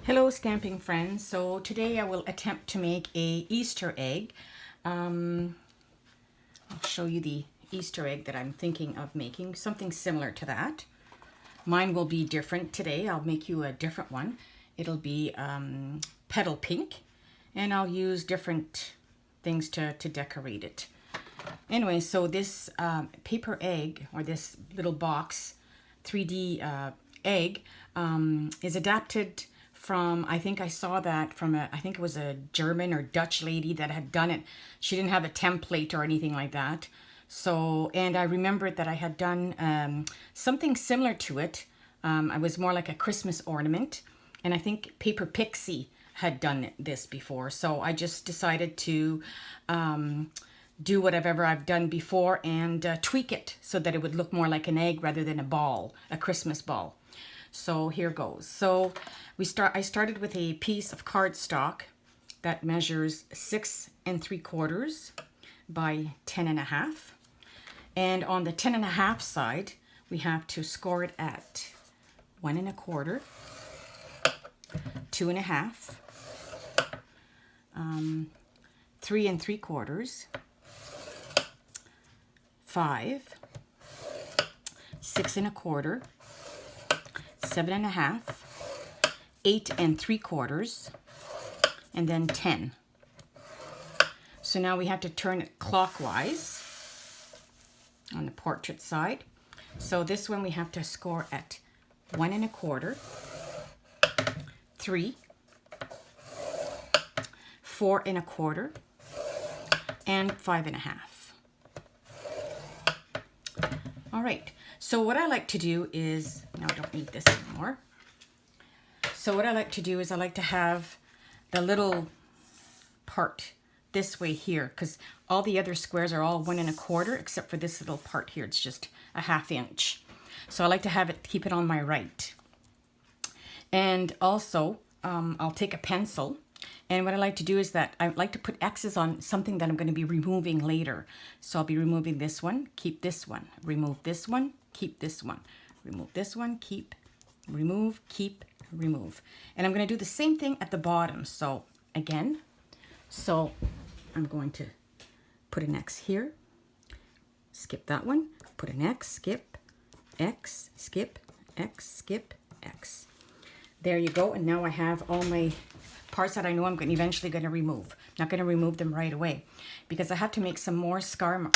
Hello stamping friends. So today I will attempt to make a Easter egg. I'll show you the Easter egg that I'm thinking of making, something similar to that. Mine will be different today. I'll make you a different one. It'll be petal pink, and I'll use different things to decorate it. Anyway, so this paper egg, or this little box 3D egg, is adapted from, I think I saw that from I think it was a German or Dutch lady that had done it. She didn't have a template or anything like that. So, and I remembered that I had done something similar to it. I was more like a Christmas ornament. And I think Paper Pixie had done this before. So I just decided to do whatever I've done before and tweak it so that it would look more like an egg rather than a ball, a Christmas ball. So here goes. So I started with a piece of cardstock that measures 6 3/4 by 10 1/2. And on the 10 1/2 side, we have to score it at 1 1/4, 2 1/2, 3 3/4, 5, 6 1/4, 7 1/2, 8 3/4, and then 10. So now we have to turn it clockwise on the portrait side. So this one we have to score at 1 1/4, 3, 4 1/4, and 5 1/2. All right, so what I like to do is, now I don't need this anymore. So what I like to do is I like to have the little part this way here, because all the other squares are all 1 1/4 except for this little part here. It's just a 1/2 inch. So I like to have it, keep it on my right. And also I'll take a pencil, and what I like to do is that I like to put X's on something that I'm going to be removing later. So I'll be removing this one, keep this one, remove this one, keep this one, remove this one, keep, remove, keep, remove. And I'm going to do the same thing at the bottom. So again, so I'm going to put an X here, skip that one, put an X, skip, X, skip, X, skip, X. There you go. And now I have all my parts that I know I'm eventually going to remove. Not going to remove them right away because I have to make some more score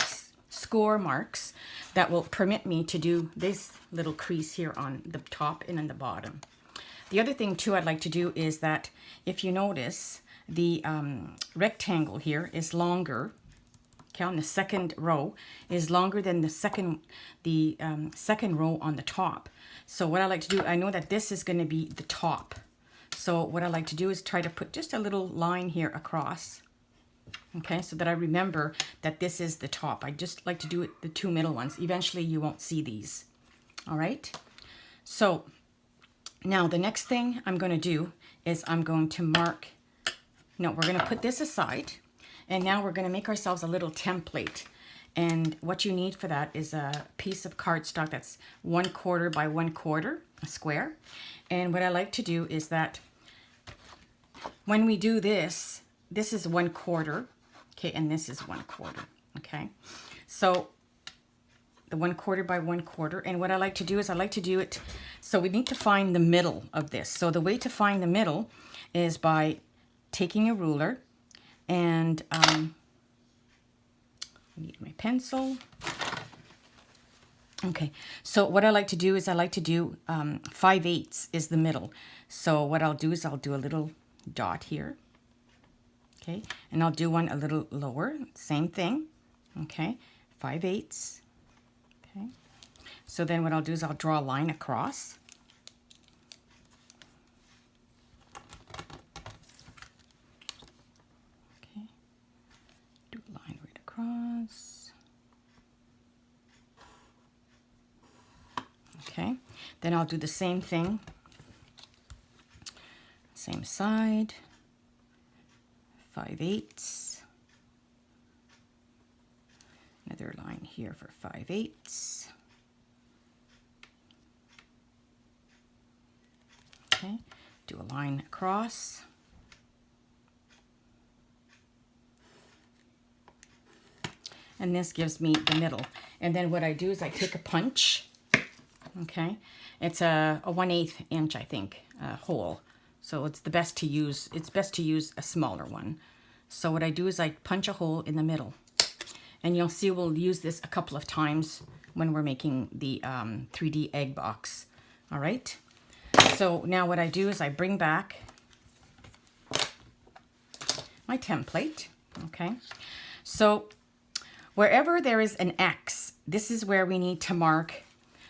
marks that will permit me to do this little crease here on the top and on the bottom. The other thing too I'd like to do is that if you notice, the rectangle here is longer. Okay, on the second row is longer than the second row on the top. So what I like to do, I know that this is going to be the top. So what I like to do is try to put just a little line here across. Okay, so that I remember that this is the top. I just like to do it, the two middle ones. Eventually you won't see these. All right. So now the next thing I'm going to do is I'm going to mark, no, we're going to put this aside. And now we're going to make ourselves a little template. And what you need for that is a piece of cardstock that's 1/4 by 1/4, a square. And what I like to do is that when we do this, this is 1/4, okay, and this is 1/4, okay. So the 1/4 by 1/4, and what I like to do is I like to do it, so we need to find the middle of this. So the way to find the middle is by taking a ruler, and I need my pencil. Okay, so what I like to do is I like to do 5/8 is the middle. So what I'll do is I'll do a little dot here. Okay, and I'll do one a little lower, same thing. Okay, 5/8. Okay, so then what I'll do is I'll draw a line across. Okay, do a line right across. Okay, then I'll do the same thing, same side, 5/8. Another line here for 5/8. Okay, Do a line across. And this gives me the middle. And then what I do is I take a punch. Okay, it's a 1/8 inch, I think, hole. So it's the best to use. It's best to use a smaller one. So what I do is I punch a hole in the middle, and you'll see we'll use this a couple of times when we're making the 3D egg box. All right. So now what I do is I bring back my template. Okay. So wherever there is an X, this is where we need to mark.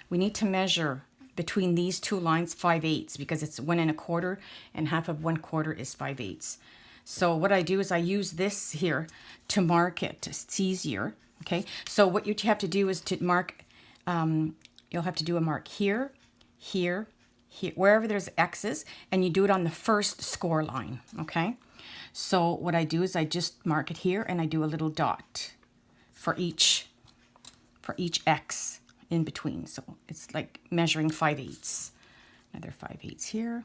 We need to measure between these two lines 5/8 because it's 1 1/4 and 1/2 of 1/4 is 5/8. So what I do is I use this here to mark it. It's easier. Okay. So what you have to do is to mark. You'll have to do a mark here, here, here, wherever there's X's, and you do it on the first score line. Okay. So what I do is I just mark it here and I do a little dot for each X in between. So it's like measuring 5/8. Another 5/8 here.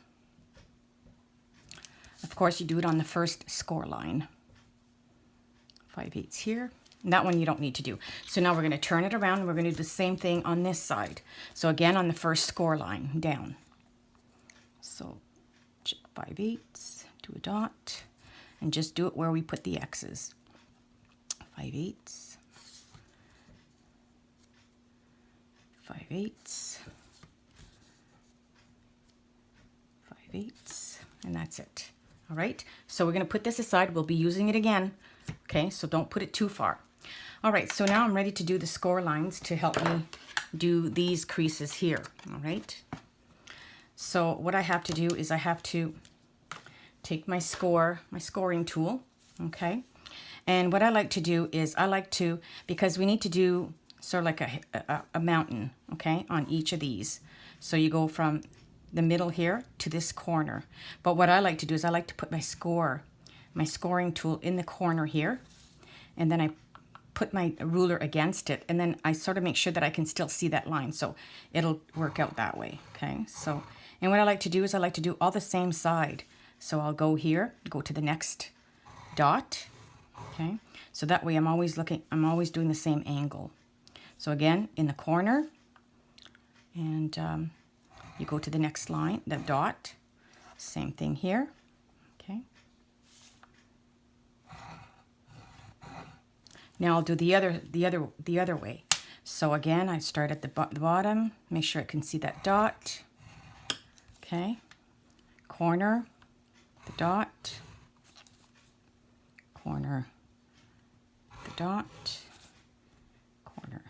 Of course, you do it on the first score line. 5/8 here. And that one you don't need to do. So now we're going to turn it around and we're going to do the same thing on this side. So again, on the first score line, down. So 5/8, do a dot, and just do it where we put the X's. 5/8. 5/8. 5/8, and that's it. All right, so we're going to put this aside. We'll be using it again. Okay, so don't put it too far. All right, so now I'm ready to do the score lines to help me do these creases here. All right, so what I have to do is I have to take my scoring tool. Okay, and what I like to do is I like to, because we need to do sort of like a mountain, okay, on each of these. So you go from the middle here to this corner. But what I like to do is I like to put my scoring tool in the corner here, and then I put my ruler against it, and then I sort of make sure that I can still see that line, so it'll work out that way. Okay, so, and what I like to do is I like to do all the same side. So I'll go here, go to the next dot. Okay, so that way I'm always doing the same angle. So again, in the corner, and you go to the next line, the dot, same thing here. Okay. Now I'll do the other way. So again, I start at the bottom, make sure I can see that dot. Okay. Corner, the dot, corner, the dot, corner,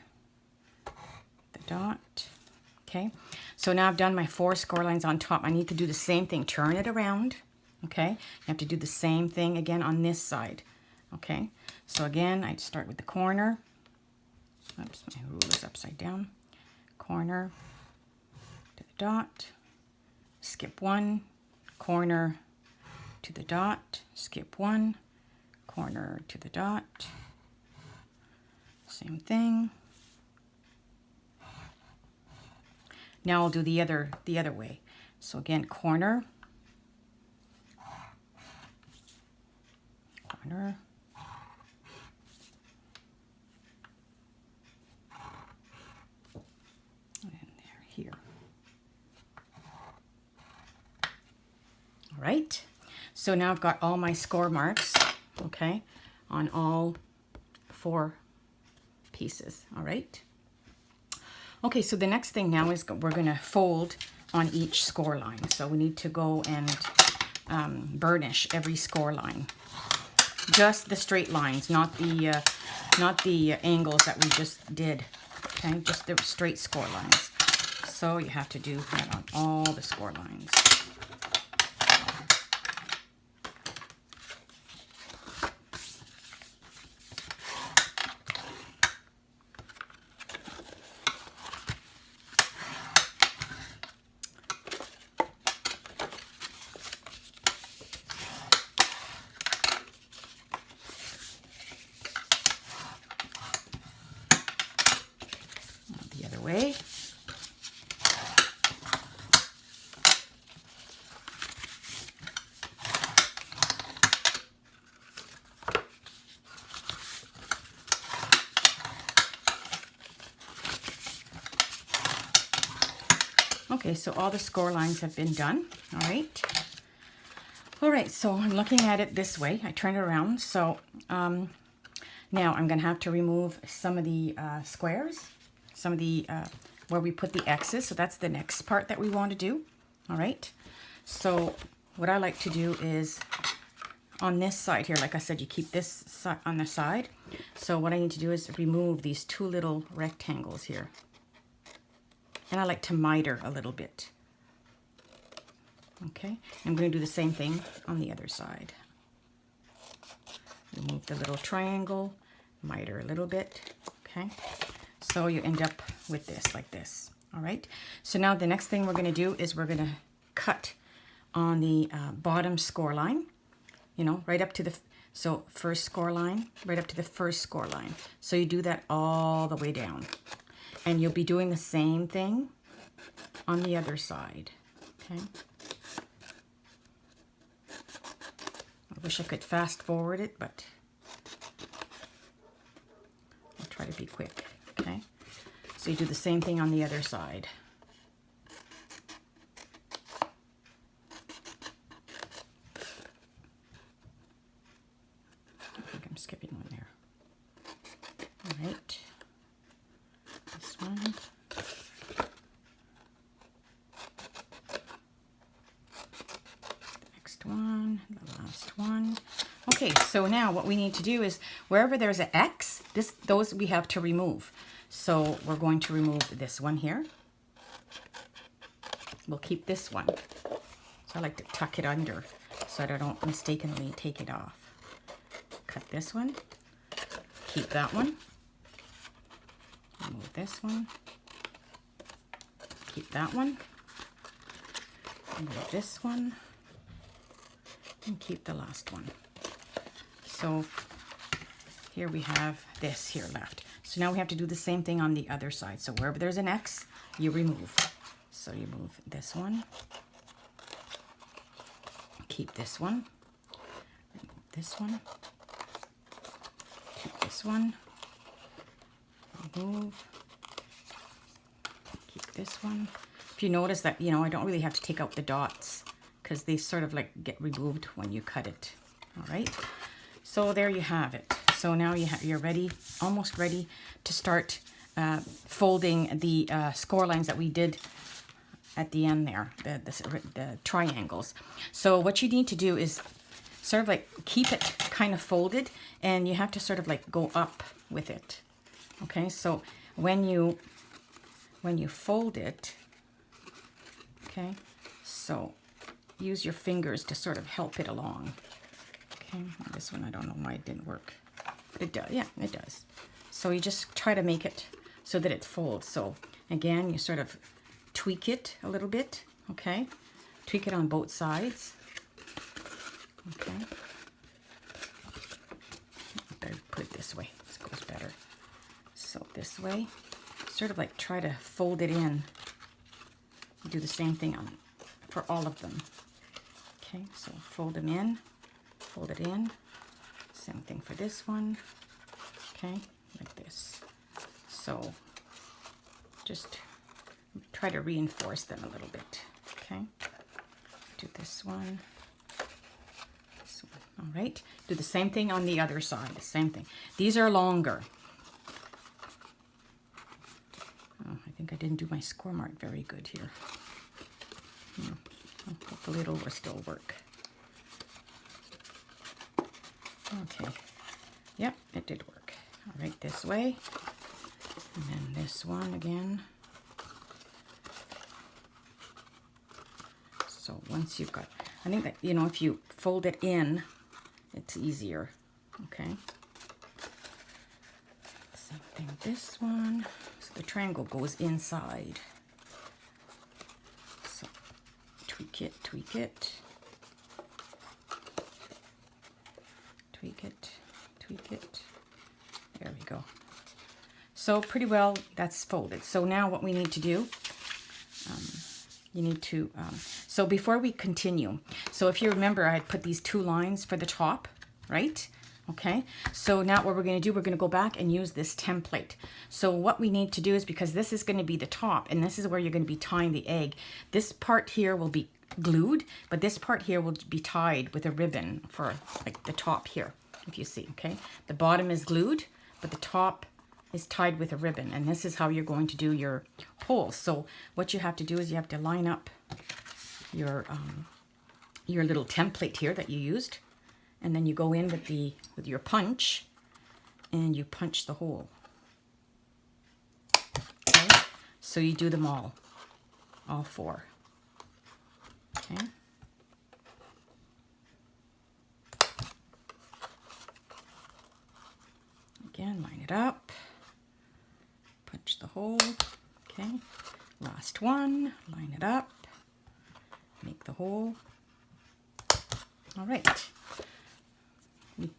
the dot. Okay. So now I've done my 4 score lines on top. I need to do the same thing. Turn it around. Okay. You have to do the same thing again on this side. Okay. So again, I start with the corner. Oops, my ruler's upside down. Corner to the dot. Skip 1. Corner to the dot. Skip 1. Corner to the dot. Same thing. Now I'll do the other way. So again, corner, corner, and there, here. All right. So now I've got all my score marks, okay, on all 4 pieces. All right. Okay, so the next thing now is we're going to fold on each score line. So we need to go and burnish every score line. Just the straight lines, not the angles that we just did. Okay, just the straight score lines. So you have to do that on all the score lines. Way. Okay, so all the score lines have been done. All right. All right, so I'm looking at it this way. I turn it around. So now I'm going to have to remove some of the squares, some of the where we put the X's. So that's the next part that we want to do. All right. So what I like to do is on this side here, like I said, you keep this on the side. So what I need to do is remove these two little rectangles here. And I like to miter a little bit. Okay, I'm going to do the same thing on the other side. Remove the little triangle, miter a little bit. Okay, so you end up with this, like this. All right, so now the next thing we're going to do is we're going to cut on the bottom score line, you know, right up to the, so first score line, right up to the first score line. So you do that all the way down. And you'll be doing the same thing on the other side, okay? I wish I could fast forward it, but I'll try to be quick, okay? So you do the same thing on the other side. I think I'm skipping one there. All right. This one. Next one, the last one. Okay, so now what we need to do is wherever there's an X, those we have to remove. So we're going to remove this one here. We'll keep this one. So I like to tuck it under so that I don't mistakenly take it off. Cut this one. Keep that one. Remove this one. Keep that one. Remove this one. And keep the last one. So here we have this here left. So now we have to do the same thing on the other side. So wherever there's an X, you remove. So you move this one. Keep this one. Remove this one. Keep this one. Remove. Keep this one. If you notice that, you know, I don't really have to take out the dots because they sort of like get removed when you cut it. All right. So there you have it. So now you're ready, almost ready to start folding the score lines that we did at the end there, the triangles. So what you need to do is sort of like keep it kind of folded, and you have to sort of like go up with it. Okay, so when you fold it, okay, so use your fingers to sort of help it along. Okay, this one I don't know why it didn't work, but it does. Yeah, it does. So you just try to make it so that it folds. So again, you sort of tweak it a little bit. Okay, tweak it on both sides. Okay, better put it this way. This goes better. So this way, sort of like try to fold it in. Do the same thing for all of them. Okay, so fold them in, fold it in. Same thing for this one. Okay, like this. So just try to reinforce them a little bit. Okay, do this one. This one. All right, do the same thing on the other side. The same thing. These are longer. Oh, I think I didn't do my score mark very good here. Hopefully it'll still work. Okay. Yep, it did work. All right, this way. And then this one again. So once you've got, I think that, you know, if you fold it in, it's easier. Okay. Same thing with this one. So the triangle goes inside. So tweak it, tweak it. Tweak it, tweak it. There we go. So pretty well that's folded. So now what we need to do, you need to, so before we continue, so if you remember I had put these two lines for the top, right? Okay, so now what we're going to do, we're going to go back and use this template. So what we need to do is, because this is going to be the top and this is where you're going to be tying the egg, this part here will be glued, but this part here will be tied with a ribbon for like the top here, if you see. Okay, the bottom is glued, but the top is tied with a ribbon, and this is how you're going to do your holes. So what you have to do is you have to line up your little template here that you used, and then you go in with your punch and you punch the hole. Okay, so you do them all 4. Okay. Again, line it up, punch the hole. Okay, last one, line it up, make the hole. All right.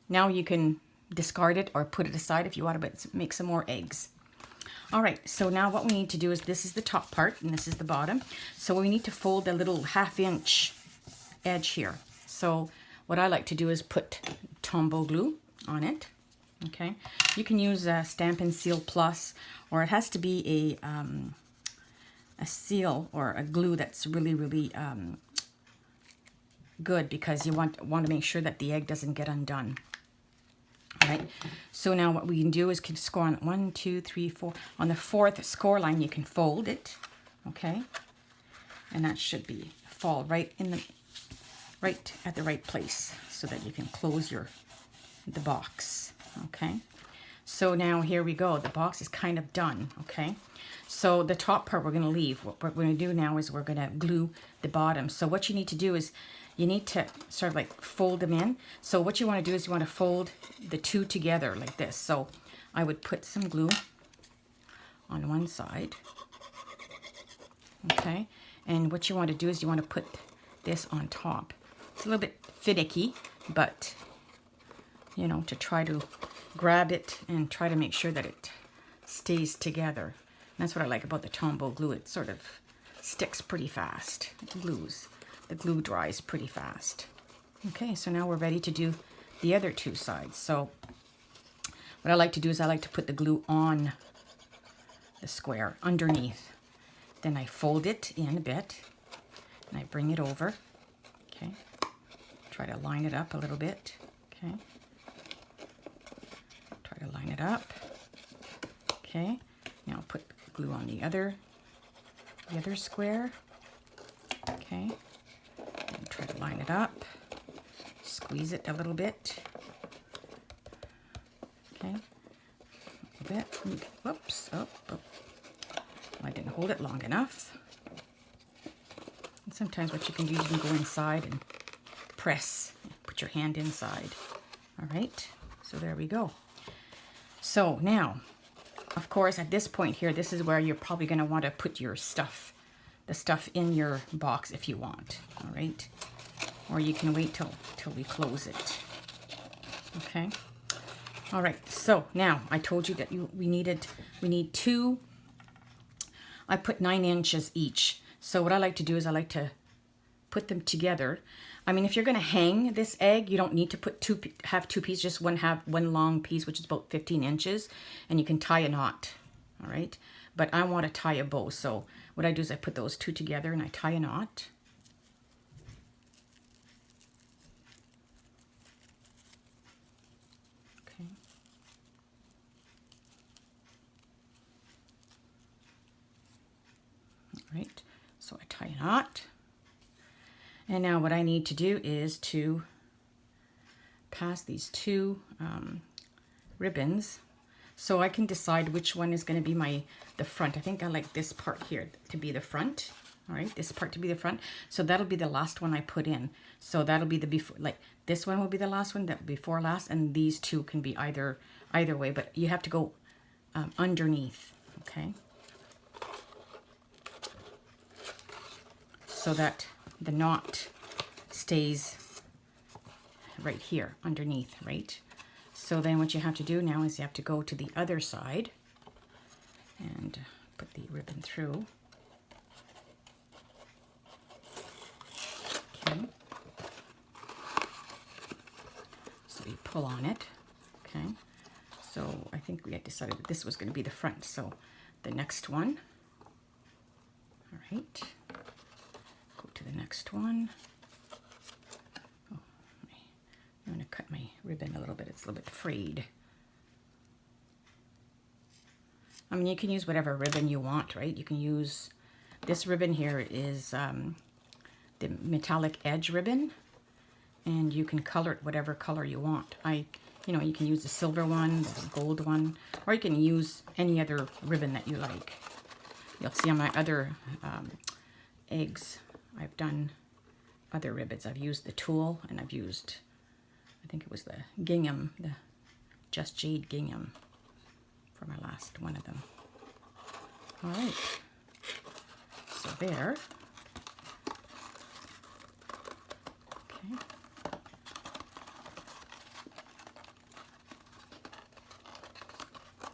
Now you can discard it or put it aside if you want to make some more eggs. All right, so now what we need to do is, this is the top part and this is the bottom. So we need to fold a little 1/2 inch edge here. So what I like to do is put Tombow glue on it. Okay, you can use a Stampin' Seal Plus, or it has to be a seal or a glue that's really good, because you want to make sure that the egg doesn't get undone. All right, so now what we can do is score on 1, 2, 3, 4. On the 4th score line, you can fold it. Okay, and that should fall right at the right place, so that you can close the box. Okay, so now here we go. The box is kind of done. Okay, so the top part we're going to leave. What we're going to do now is we're going to glue the bottom. So what you need to do is you need to sort of like fold them in. So what you want to do is you want to fold the two together like this. So I would put some glue on one side. Okay, and what you want to do is you want to put this on top. It's a little bit finicky, but you know, to try to grab it and try to make sure that it stays together. And that's what I like about the Tombow glue. It sort of sticks pretty fast. It glues. The glue dries pretty fast. Okay, so now we're ready to do the other 2 sides. So what I like to do is I like to put the glue on the square underneath. Then I fold it in a bit and I bring it over. Okay, try to line it up a little bit. Okay, try to line it up. Okay, now put glue on the other square. Okay, and try to line it up, squeeze it a little bit. Okay, a little bit. Whoops, oh. I didn't hold it long enough. And sometimes what you can do is you can go inside and press, put your hand inside. All right, so there we go. So now, of course, at this point here, this is where you're probably going to want to put your stuff, the stuff in your box if you want. All right, or you can wait till we close it. Okay. All right, so now I told you that we need 2. I put 9 inches each. So what I like to do is I like to put them together. I mean, if you're going to hang this egg, you don't need to have 2 pieces, just one long piece, which is about 15 inches, and you can tie a knot. All right, but I want to tie a bow. So what I do is I put those 2 together and I tie a knot. Okay. All right, so I tie a knot. And now what I need to do is to pass these 2 ribbons, so I can decide which one is going to be the front. I think I like this part here to be the front. All right, this part to be the front. So that'll be the last one I put in. So that'll be the before, like this one will be the last one, that before last, and these 2 can be either way, but you have to go underneath. Okay, so that the knot stays right here underneath, right? So then what you have to do now is you have to go to the other side and put the ribbon through. Okay. So you pull on it. Okay, so I think we had decided that this was going to be the front. So the next one. All right, go to the next one. Oh, I'm going to cut my ribbon a little bit. It's a little bit frayed. I mean, you can use whatever ribbon you want, right? You can use, this ribbon here is the metallic edge ribbon, and you can color it whatever color you want. You know, you can use the silver one, the gold one, or you can use any other ribbon that you like. You'll see on my other eggs, I've done other ribbons. I've used the tulle, and I've used, I think it was the gingham, the Just Jade gingham for my last one of them. All right, so there. Okay.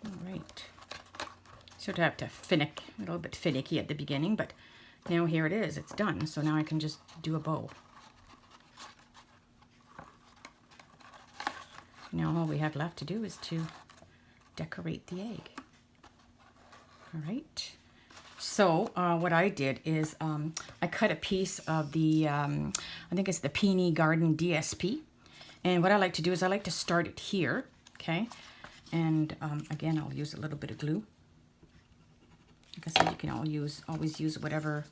All right. Sort of have to finick, a little bit finicky at the beginning, but now here it is, it's done. So now I can just do a bow. Now all we have left to do is to decorate the egg. All right. So what I did is I cut a piece of the, I think it's the Peony Garden DSP. And what I like to do is I like to start it here, okay? And again, I'll use a little bit of glue. Like I said, you can always use whatever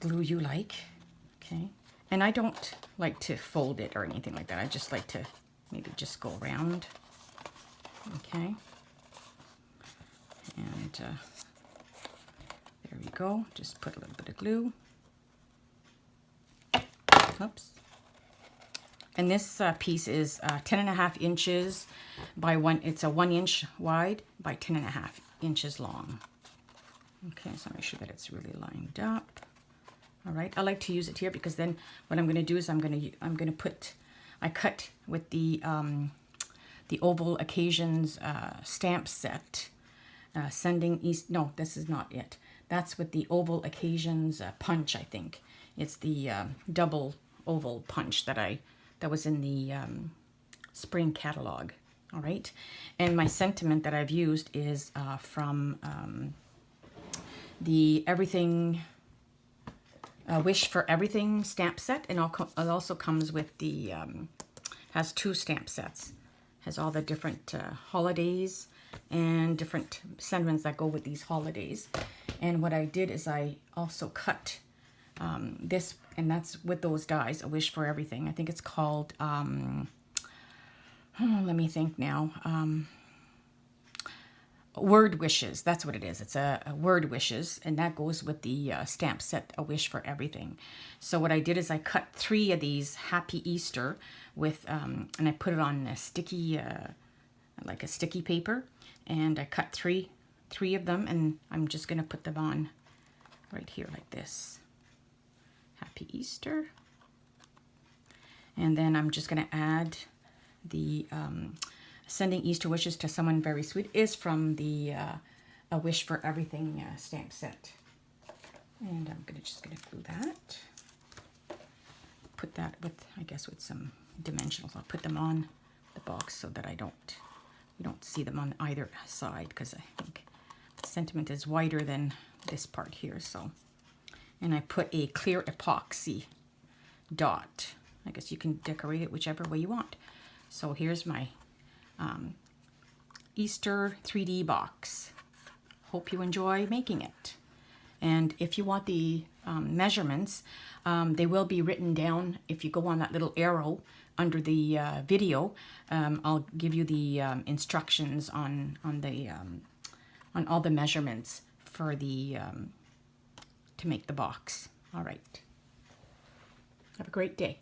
glue you like, okay? And I don't like to fold it or anything like that. I just like to maybe just go around, okay? And there we go. Just put a little bit of glue. Oops. And this piece is 10.5 inches by it's a 1 inch wide by 10.5 inches long. Okay, so make sure that it's really lined up. All right, I like to use it here because then what I'm going to do is I'm going to put, I cut with the Oval Occasions stamp set, Sending East. No, this is not it. That's with the Oval Occasions punch. I think it's the double oval punch that was in the spring catalog. All right, and my sentiment that I've used is from the Everything Wish for Everything stamp set, and it also comes with the has 2 stamp sets, has all the different holidays and different sentiments that go with these holidays. And what I did is I also cut this, and that's with those dies, A Wish for Everything. I think it's called let me think now. Word Wishes, that's what it is. It's a Word Wishes, and that goes with the stamp set, A Wish for Everything. So what I did is I cut 3 of these Happy Easter with, and I put it on a sticky, like a sticky paper, and I cut three of them, and I'm just going to put them on right here like this. Happy Easter. And then I'm just going to add the Sending Easter Wishes to Someone Very Sweet is from the A Wish for Everything stamp set. And I'm just going to glue that. Put that with, I guess, with some dimensionals. I'll put them on the box so that we don't see them on either side, because I think the sentiment is wider than this part here. So, and I put a clear epoxy dot. I guess you can decorate it whichever way you want. So here's my Easter 3D box. Hope you enjoy making it. And if you want the measurements, they will be written down. If you go on that little arrow under the video, I'll give you the instructions on all the measurements for the to make the box. All right. Have a great day.